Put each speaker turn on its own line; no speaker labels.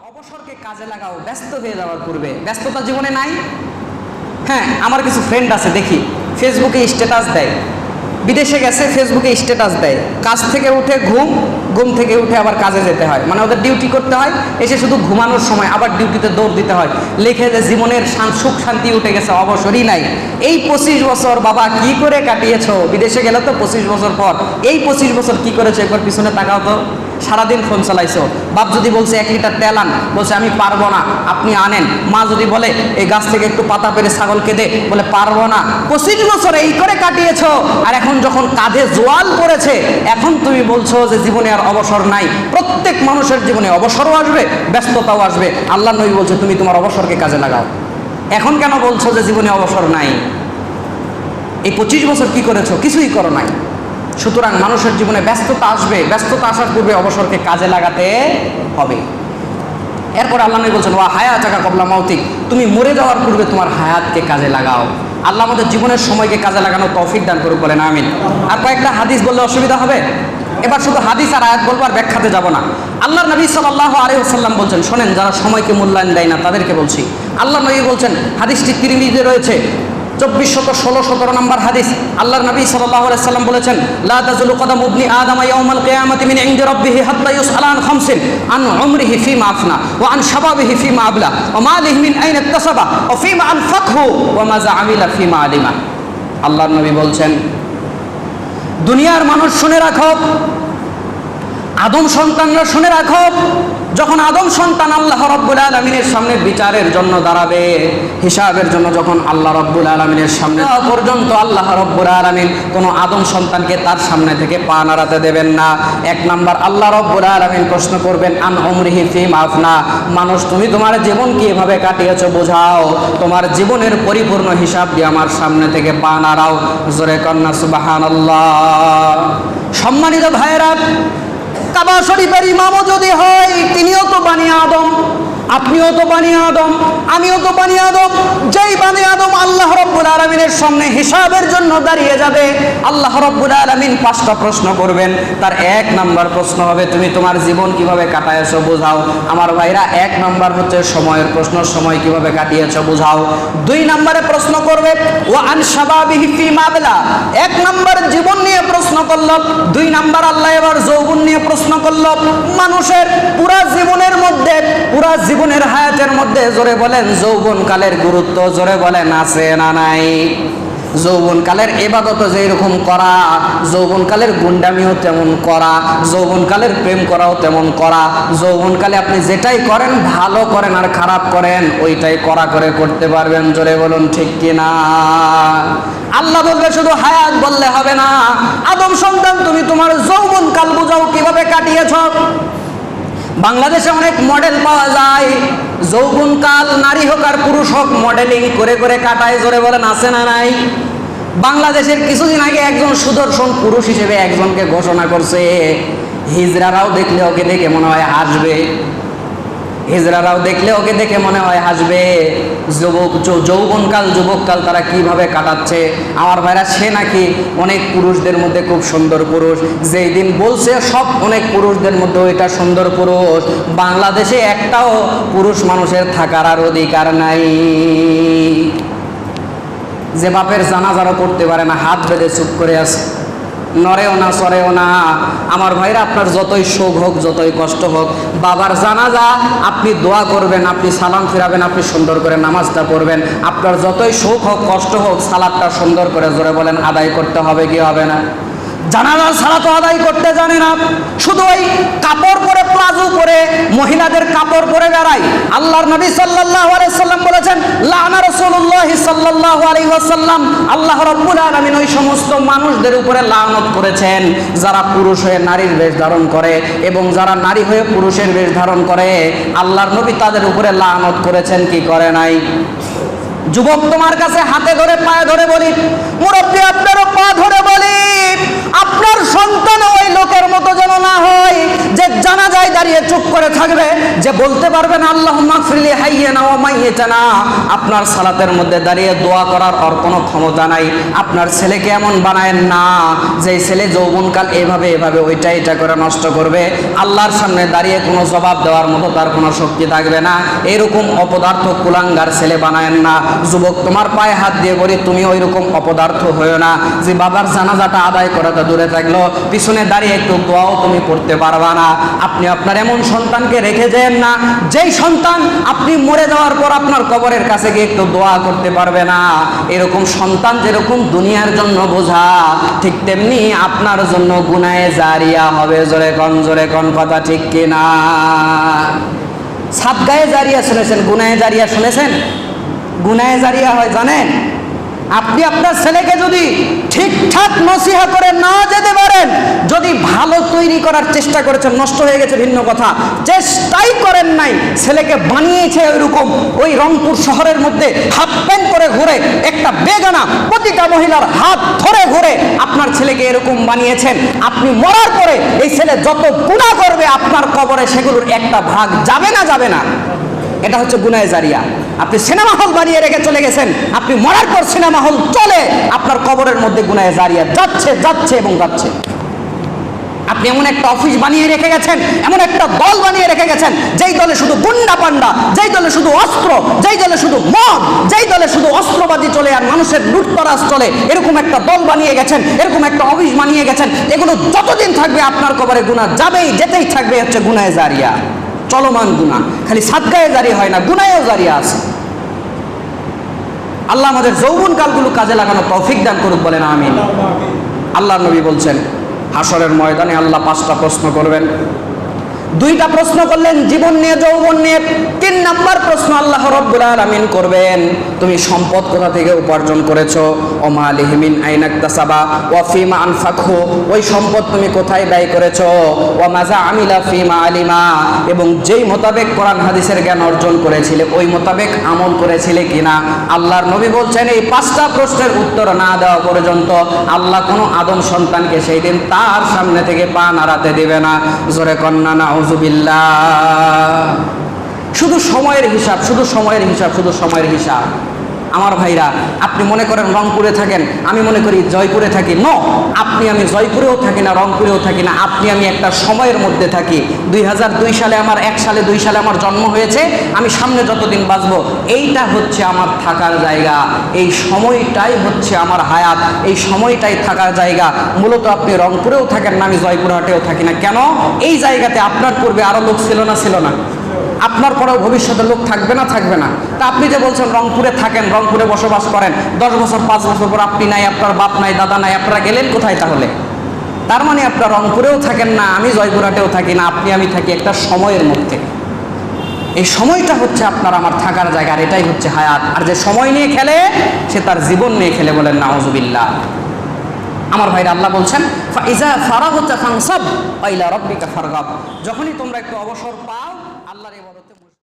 অবসরকে কাজে লাগাও ব্যস্ত হয়ে যাওয়ার পূর্বে। ব্যস্ততা জীবনে নাই। হ্যাঁ, আমার কিছু ফ্রেন্ড আছে, দেখি ফেসবুকে স্ট্যাটাস দেয়, বিদেশে গেছে, ফেসবুকে স্ট্যাটাস দেয়, কাজ থেকে উঠে ঘুম, ঘুম থেকে উঠে আবার কাজে যেতে হয়, মানে ওদের ডিউটি করতে হয়, এসে শুধু ঘুমানোর সময় আবার ডিউটিতে দৌড় দিতে হয়। লিখে যে জীবনের সুখ শান্তি উঠে গেছে, অবসরই নাই। এই 25 বছর বাবা কি করে কাটিয়েছ? বিদেশে গেলে তো 25 বছর পর, এই 25 বছর কি করেছো একবার পিছনে তাকাও তো। সারাদিন ফোন চালাইছো। বাপ যদি বলছে 1 লিটার তেল আন, বলছে আমি পারবো না, আপনি আনেন। মা যদি বলে এই গাছ থেকে একটু পাতা পেরে ছাগলকে দে, বলে পারবো না। 25 বছর এই করে কাটিয়েছো, আর এখন যখন কাঁধে জোয়াল পড়েছে, এখন তুমি বলছো যে জীবনে আর অবসর নাই। প্রত্যেক মানুষের জীবনে অবসরও আসবে, ব্যস্ততাও আসবে। আল্লাহ নবী বলছে তুমি তোমার অবসরকে কাজে লাগাও। এখন কেন বলছো যে জীবনে অবসর নাই? এই 25 বছর কি করেছো? কিছুই করো নাই। সুতরাং মানুষের জীবনে ব্যস্ততা আসবে, ব্যস্ততা আসার পূর্বে অবসরকে কাজে লাগাতে হবে। এরপর আল্লাহ নবী বলছেন ওয়া হায়াতাকা ক্বাবলা মাউতিক, তুমি মরে যাওয়ার পূর্বে তোমার হায়াতকে কাজে লাগাও। আল্লাহ আমাদের জীবনের সময়কে কাজে লাগানো তৌফিক দান করুক, বলেন আমিন। আর কয়েকটা হাদিস বললে অসুবিধা হবে? এবার শুধু হাদিস আর আয়াত বলবো, আর ব্যাখ্যাতে যাব না। আল্লাহর নবী সাল্লাল্লাহু আলাইহি ওয়াসাল্লাম বলছেন, শোনেন, যারা সময়কে মূল্যায়ন দেয় না তাদেরকে বলছি। আল্লাহর নবী বলছেন, হাদিসটি তিরমিজিতে রয়েছে, 2416 নম্বর হাদিস। আল্লাহর নবী সাল্লাল্লাহু আলাইহি ওয়াসাল্লাম বলেছেন, লা তাজুলু কদামু ইবনি আদম ইয়াউমাল কিয়ামাতি মিন ইনদি রাব্বিহি হাত্তা ইউসআলা আন খামসিন, আন উমরিহি ফীমা আফনা, ওয়া আন শাবাবিহি ফীমা আবলা, ওয়া মালিহি মিন আইনা ইকতাসাবা, ওয়া ফীমা আনফাকহু, ওয়া মাযা আমিলা ফীমা আলিমা। আল্লাহর নবী বলছেন, দুনিয়ার মানুষ শুনে রাখো, আদম সন্তানরা শুনে রাখো, যখন আদম সন্তান আল্লাহ রাব্বুল আলামিনের সামনে বিচারের জন্য দাঁড়াবে, হিসাবের জন্য যখন আল্লাহ রাব্বুল আলামিনের সামনে পর্যন্ত আল্লাহ রাব্বুল আলামিন কোনো আদম সন্তানকে তার সামনে থেকে পা নাড়াতে দেবেন না। 1 নাম্বার, আল্লাহ রাব্বুল আলামিন প্রশ্ন করবেন আন উমরিহি ফীমা আফনা, মানুষ তুমি তোমার জীবন কিভাবে কাটিয়েছো বোঝাও, তোমার জীবনের পরিপূর্ণ হিসাব দিয়ে আমার সামনে থেকে পা নাড়াও। জোরে কন্না সুবহানাল্লাহ। সম্মানিত ভাইয়েরা, কাবা শরীফের ইমামও যদি হয়, তিনিও তো বানি আদম, আপনিও তো বানি আদম, আমিও তো বানি আদম। যেই বানি আদম আল্লাহ রাব্বুল আলামিনের সামনে হিসাবের জন্য দাঁড়িয়ে যাবে, আল্লাহ রাব্বুল আলামিন 5টা প্রশ্ন করবেন। তার 1 নাম্বার প্রশ্ন হবে তুমি তোমার জীবন কিভাবে কাটায়েছো বোঝাও। আমার ভাইরা, 1 নাম্বার হচ্ছে সময়ের প্রশ্ন, সময় কিভাবে কাটিয়েছো বোঝাও। 2 নাম্বারে প্রশ্ন করবে ওয়া আন শাবাবিহি ফীমা আবলা, 1 নাম্বার জীবন নিয়ে প্রশ্ন করল। 2 নাম্বার আল্লাহ এবার যৌবন নিয়ে প্রশ্ন করল। মানুষের পুরা জীবনের মধ্যে, পুরা জীবনের হায়াতের মধ্যে জোরে বলেন যৌবনকালের গুরুত্ব, জোরে বলেন আছে না নাই? যৌবনকালের ইবাদত যেরকম করা, যৌবনকালের গুন্ডামিও তেমন করা, যৌবনকালের প্রেম করাও তেমন করা। যৌবনকালে আপনি যেটাই করেন, ভালো করেন আর খারাপ করেন, ওইটাই করা করে করতে পারবেন। জোরে বলুন ঠিক কিনা? আল্লাহ বলবে শুধু হায়াত বললে হবে না, আদম সন্তান তুমি তোমার যৌবনকাল বুঝাও কিভাবে কাটিয়েছ। বাংলাদেশে অনেক মডেল পাওয়া যায়, যৌবনকাল নারী হোক আর পুরুষ হোক মডেলিং করে করে কাটায়। জোরে বলেন আছে না নাই? বাংলাদেশের কিছুদিন আগে একজন সুদর্শন পুরুষ হিসেবে একজনকে ঘোষণা করছে। হিজড়ারাও দেখলে ওকে দেখে মনে হয় হাসবে, হিজড়ারাও দেখলে ওকে দেখে মনে হয় হাসবে। যুবককাল তারা কিভাবে কাটাচ্ছে। আমার ভাইরা, সে নাকি অনেক পুরুষদের মধ্যে খুব সুন্দর পুরুষ। যেই দিন বলছে সব অনেক পুরুষদের মধ্যে ওইটা সুন্দর পুরুষ, বাংলাদেশে একটাও পুরুষ মানুষের থাকার আর অধিকার নাই। যে বাপের জানাজারও করতে পারে না, হাত বেঁধে চুপ করে আছে, নড়েও না সরেও না। আমার ভাইরা, আপনার যতই শোক হোক, যতই কষ্ট হোক, বাবার জানাজা আপনি দোয়া করবেন, আপনি সালাম ফিরাবেন, আপনি সুন্দর করে নামাজটা পড়বেন। আপনার যতই শোক হোক, কষ্ট হোক, সালাদটা সুন্দর করে জোরে বলেন আদায় করতে হবে কি হবে না? জানাজার সালাত তো আদায় করতে জানে না, শুধু ওই কাপড় পরে, প্লাজো পরে, মহিলাদের কাপড় পরে বেড়ায়। আল্লাহর নবী সাল্লাল্লাহু আলাইহি ওয়াসাল্লাম বলেছেন, লানা রাসূলুল্লাহ সাল্লাল্লাহু আলাইহি ওয়াসাল্লাম, আল্লাহ রাব্বুল আলামিন ওই সমস্ত মানুষদের উপরে লানত করেছেন যারা পুরুষ হয়ে নারীর বেশ ধারণ করে এবং যারা নারী হয়ে পুরুষের বেশ ধারণ করে। আল্লাহর নবী তাদের উপরে লানত করেছেন, কি করে নাই? যুবক তোমার কাছে হাতে ধরে পায়ে ধরে বলি, মুরব্বী আপনারও পা ধরে বলি, আপনার সন্তান ওই লোকের মতো যেন না হয় যে জানাজায় দাঁড়িয়ে চুপ করে থাকবে, যে বলতে পারবে না আল্লাহুম্মা গফিরলি হাইয়ানা ওয়া মাইয়াতানা। আপনার সালাতের মধ্যে দাঁড়িয়ে দোয়া করার আর কোনো ক্ষমতা নাই। আপনার ছেলেকে এমন বানায়েন না যে ছেলে যৌবনকাল এভাবে এভাবে ওইটা এটা করে নষ্ট করবে, আল্লাহর সামনে দাঁড়িয়ে কোনো জবাব দেওয়ার মতো তার কোনো শক্তি থাকবে না। এরকম অপদার্থ কুলাঙ্গার ছেলে বানায়েন না। যুবক তোমার পায়ে হাত দিয়ে বলি, তুমি ওই রকম অপদার্থ হয়েও না যে বাবার জানাজাটা আদায় করাটা দূরে থাকলো, পিছনে দাঁড়িয়ে একটু দোয়াও তুমি পড়তে পারবা না। আপনি আপনার এমন সন্তানকে রেখে যেন না যেই সন্তান আপনি মরে যাওয়ার পর আপনার কবরের কাছে গিয়ে একটু দোয়া করতে পারবে না। এরকম সন্তান যেরকম দুনিয়ার জন্য বোঝা, ঠিক তেমনি আপনার জন্য গুনাহে জারিয়া হবে। জোরে কোন কথা ঠিক কিনা? সাদগায়ে জারিয়া শুনেছেন, গুনাহে জারিয়া শুনেছেন? গুনাহে জারিয়া হয় জানেন? আপনি আপনার ছেলেকে যদি ঠিকঠাক নসিহা করে না যেতে পারেন, যদি ভালো তৈরি করার চেষ্টা করেছেন, নষ্ট হয়ে গেছে ভিন্ন কথা, চেষ্টাই করেন নাই, ছেলেকে বানিয়েছে ওইরকম, ওই রংপুর শহরের মধ্যে হাফ প্যান্ট করে ঘুরে, একটা বেগানা প্রতিটা মহিলার হাত ধরে ঘুরে আপনার ছেলেকে এরকম বানিয়েছেন। আপনি মরার পরে এই ছেলে যত গুনাহ করবে আপনার কবরে সেগুলোর একটা ভাগ যাবে না? যাবে না? এটা হচ্ছে গুনাহে জারিয়া। আপনি সিনেমা হল বানিয়ে রেখে চলে গেছেন, আপনি মরার পর সিনেমা হল চলে আপনার কবরের মধ্যে গুনাহে জারিয়া যাচ্ছে এবং যাচ্ছে। আপনি এমন একটা অফিস বানিয়ে রেখে গেছেন, এমন একটা দল বানিয়ে রেখে গেছেন, যেই দলে শুধু গুন্ডা পান্ডা, যেই দলে শুধু অস্ত্র, যেই দলে শুধু মদ, যেই দলে শুধু অস্ত্রবাদী চলে আর মানুষের লুটতরাজ চলে, এরকম একটা দল বানিয়ে গেছেন, এরকম একটা অফিস বানিয়ে গেছেন। এগুলো যতদিন থাকবে আপনার কবরে গুনাহ যেতেই থাকবে, হচ্ছে গুনাহে জারিয়া, চলমান গুনাহ। খালি সাদগায়ে জারি হয় না, গুনাহেও জারিয়া আছে। আল্লাহ আমাদের যৌবন কালগুলো কাজে লাগানো তৌফিক দান করুক, বলেন আমিন। আল্লাহর নবী বলছেন হাসরের ময়দানে আল্লাহ 5টা প্রশ্ন করবেন। 2টা প্রশ্ন করলেন জীবন নিয়ে, যৌবন নিয়ে। 3 নাম্বার প্রশ্ন আল্লাহ রাব্বুল আলামিন করবেন, তুমি সম্পদ কোথা থেকে উপার্জন করেছো, ও মালিহি মিন আইনা ইকতাসাবা ওয়া ফিমা আনফাকহু, ওই সম্পদ তুমি কোথায় ব্যয় করেছো, ওয়া মাজা আমিলা ফিমা আলিমা, এবং যেই মোতাবেক কোরআন হাদিসের জ্ঞান অর্জন করেছিলে ওই মোতাবেক আমল করেছিলে কিনা। আল্লাহর নবী বলছেন এই 5টা প্রশ্নের উত্তর না দেওয়া পর্যন্ত আল্লাহ কোনো আদম সন্তানকে সেই দিন তার সামনে থেকে পা নাড়াতে দিবে না। জোরে কন্না না শুধু সময়ের হিসাব, শুধু সময়ের হিসাব। আমার ভাইরা, আপনি মনে করেন রংপুরে থাকেন, আমি মনে করি জয়পুরে থাকি। আপনি আমি জয়পুরেও থাকি না, রংপুরেও থাকি না, আপনি আমি একটা সময়ের মধ্যে থাকি। 2002 সালে আমার 1 সালে 2 সালে আমার জন্ম হয়েছে, আমি সামনে যতদিন বাঁচবো এইটা হচ্ছে আমার থাকার জায়গা, এই সময়টাই হচ্ছে আমার হায়াত, এই সময়টাই থাকার জায়গা। মূলত আপনি রংপুরেও থাকেন না, আমি জয়পুরহাটেও থাকি না। কেন? এই জায়গাতে আপনার পূর্বে আরো লোক ছিল না? আপনার পরেও ভবিষ্যতে লোক থাকবে না? তা আপনি যে বলছেন রংপুরে থাকেন, রংপুরে বসবাস করেন, 10 বছর 5 বছর পর আপনি নাই, আপনার বাপ নাই, দাদা নাই, আপনারা গেলেন কোথায় তাহলে? তার মানে আপনার রংপুরেও থাকেন না, আমি জয়পুরহাটেও থাকি না, আপনি আমি থাকি একটা সময়ের মধ্যে। এই সময়টা হচ্ছে আপনার আমার থাকার জায়গা, আর এটাই হচ্ছে হায়াত। আর যে সময় নিয়ে খেলে সে তার জীবন নিয়ে খেলে, বলেন নাউজুবিল্লাহ। আমার ভাইরা, আল্লাহ বলছেন ফাইজা ফারাগতা ফানসাব ওয়া ইলা রাব্বিকা ফারগাব, যখনই তোমরা একটু অবসর পাও আল্লাহর ইবাদতে